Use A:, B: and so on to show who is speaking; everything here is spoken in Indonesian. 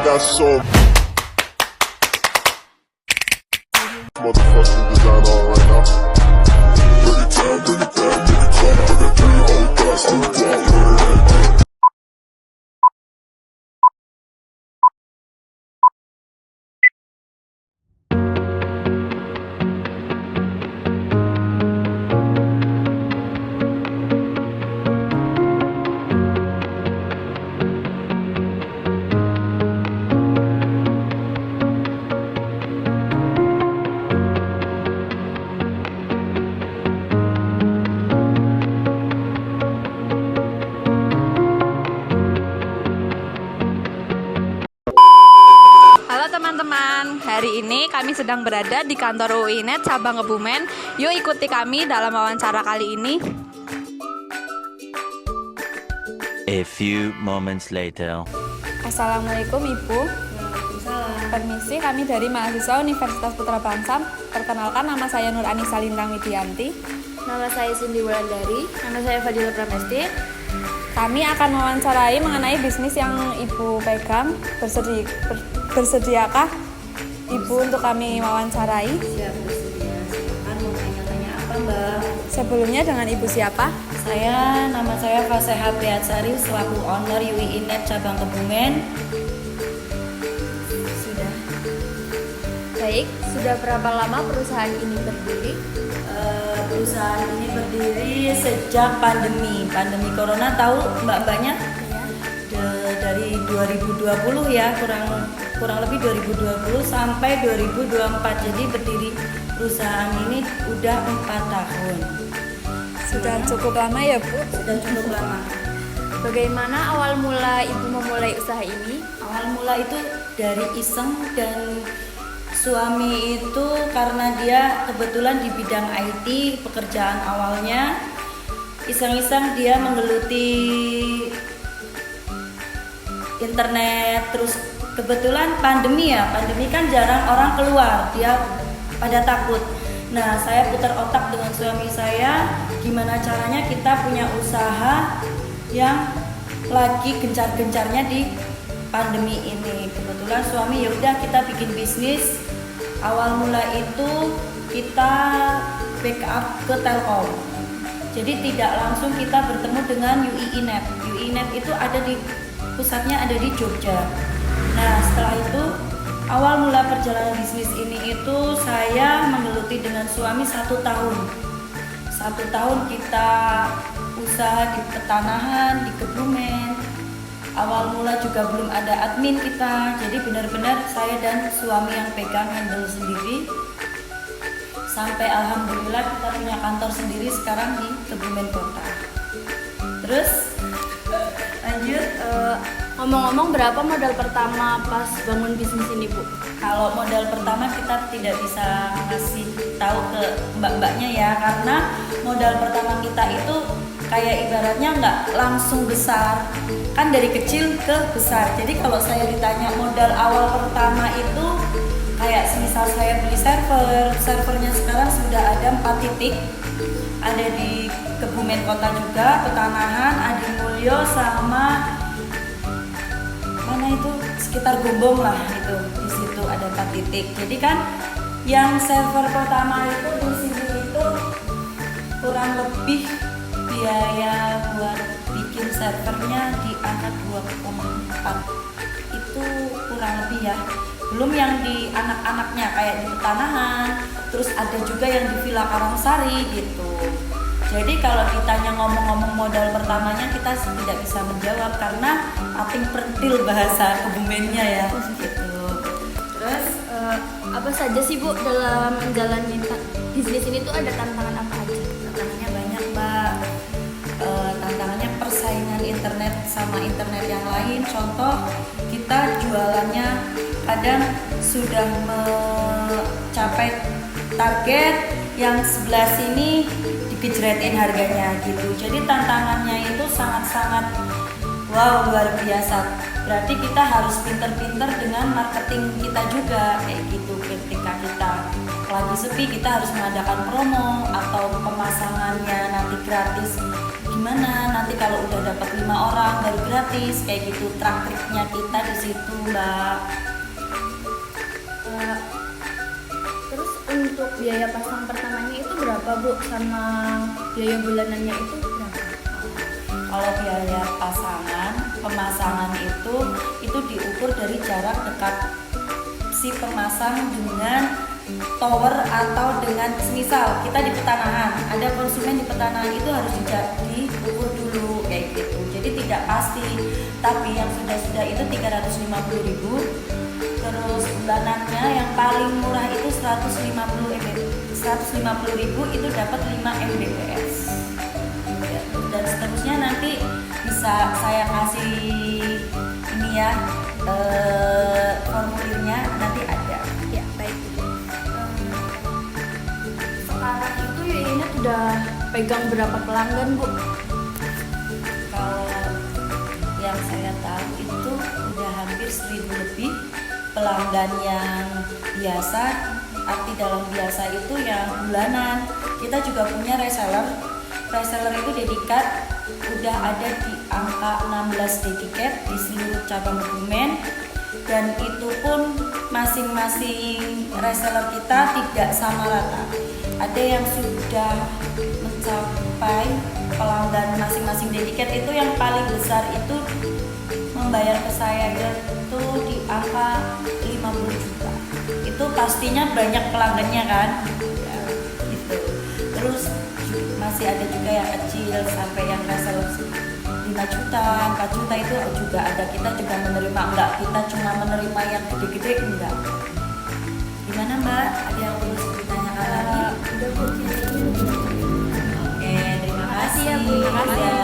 A: got so motherfucking design on right now. Bring it down, bring it down, make it clap. I got 3 old guys on the block.
B: Halo teman-teman, hari ini kami sedang berada di kantor UINET cabang Kebumen. Yuk ikuti kami dalam wawancara kali ini.
C: A few moments later.
B: Assalamualaikum Ibu. Permisi, kami dari mahasiswa Universitas Putra Bangsam. Perkenalkan, nama saya Nur Anissa Lintang Widianti.
D: Nama saya Cindy Wulandari. Nama saya Fadila Pramesti.
B: Kami akan mewawancarai mengenai bisnis yang Ibu pegang. Bersediakah Ibu untuk kami wawancarai?
D: Siap, bersedia. Silakan mau tanya-tanya apa, Mbak?
B: Sebelumnya dengan Ibu siapa?
D: Nama saya Faseha Priatsari selaku owner UINET cabang Kebumen. Sudah.
E: Baik, sudah berapa lama perusahaan ini berdiri?
D: Perusahaan ini berdiri sejak pandemi corona, tahu mbak-mbaknya? Dari 2020 ya, kurang lebih 2020 sampai 2024. Jadi berdiri perusahaan ini udah 4 tahun.
B: Sudah cukup lama ya Bu?
D: Sudah cukup lama.
E: Bagaimana awal mula Ibu memulai usaha ini?
D: Awal mula itu dari iseng, dan suami itu karena dia kebetulan di bidang IT pekerjaan awalnya, iseng-iseng dia menggeluti internet. Terus kebetulan pandemi kan jarang orang keluar, dia pada takut. Nah, saya putar otak dengan suami saya, gimana caranya kita punya usaha yang lagi gencar-gencarnya di pandemi ini. Kebetulan suami ya udah kita bikin bisnis. Awal mula itu kita backup ke Telkom. Jadi tidak langsung kita bertemu dengan UINET. UINET itu ada di pusatnya ada di Jogja. Nah, setelah itu awal mula perjalanan bisnis ini itu saya menggeluti dengan suami 1 tahun. 1 tahun kita usaha di petanahan, di Kebumen. Awal mula juga belum ada admin kita, jadi benar-benar saya dan suami yang pegang handle sendiri. Sampai alhamdulillah kita punya kantor sendiri sekarang di Kebumen Kota. Terus lanjut,
E: Ngomong-ngomong, berapa modal pertama pas bangun bisnis ini, Bu?
D: kalau modal pertama kita tidak bisa ngasih tahu ke mbak-mbaknya ya, karena modal pertama kita itu kayak ibaratnya nggak langsung besar, kan dari kecil ke besar. Jadi kalau saya ditanya modal awal pertama itu kayak semisal saya beli servernya sekarang sudah ada 4 titik, ada di Kebumen Kota juga, Petanahan, Adi Mulyo, sama mana itu sekitar Gombong lah, itu di situ ada 4 titik. Jadi kan yang server pertama itu di sini itu kurang lebih biaya buat bikin servernya di angka 2,4, itu kurang lebih ya. Belum yang di anak-anaknya kayak di Petanahan, terus ada juga yang di Villa Karangsari gitu. Jadi kalau ditanya ngomong-ngomong modal pertamanya, kita tidak bisa menjawab karena ating perdil bahasa Kebumennya ya gitu.
E: Terus apa saja sih Bu dalam menjalani bisnis ini tuh ada tantangan apa aja?
D: Tantangannya banyak, Mbak. Tantangannya persaingan internet sama internet yang lain. Contoh, kita jualannya kadang sudah mencapai target, yang sebelah sini digejretin harganya gitu. Jadi tantangannya itu sangat-sangat wow, luar biasa. Berarti kita harus pinter-pinter dengan marketing kita juga kayak gitu. Ketika kita lagi sepi, kita harus mengadakan promo atau pemasangannya nanti gratis. gimana nanti kalau udah dapat 5 orang baru gratis kayak gitu. Triknya kita di situ, Mbak.
E: Terus untuk biaya pasang pertamanya itu berapa Bu? Sama biaya bulanannya itu berapa?
D: Kalau biaya pemasangan itu diukur dari jarak dekat si pemasang dengan tower atau dengan semisal kita di petanahan, ada konsumen di petanahan itu harus diukur dulu kayak gitu. Jadi tidak pasti, tapi yang sudah itu 350.000. Terus bulanannya yang paling murah itu 150.000 itu dapat 5 Mbps. Ya, dan seterusnya nanti bisa saya kasih ini ya, formulirnya nanti ada.
E: Ya baik. Sekarang itu Yuyinnya sudah pegang berapa pelanggan Bu?
D: Kalau yang saya tahu itu udah hampir 1.000 lebih pelanggan yang biasa. Arti dalam biasa itu yang bulanan. Kita juga punya reseller. Reseller itu dedikat udah ada di angka 16 dedikat di seluruh cabang Kebumen, dan itu pun masing-masing reseller kita tidak sama rata. Ada yang sudah mencapai pelanggan masing-masing dedikat itu yang paling besar itu membayar ke saya itu di angka 50 juta. Itu pastinya banyak pelanggannya kan ya, gitu. Terus masih ada juga yang kecil sampai yang reseller 5 juta, 4 juta itu juga ada. Kita juga menerima, enggak kita cuma menerima yang gede-gede, enggak. Gimana Mbak? Ada yang perlu ditanyakan lagi?
E: Udah Bu.
D: Oke, terima kasih.
E: ya, Bu.
D: Terima kasih.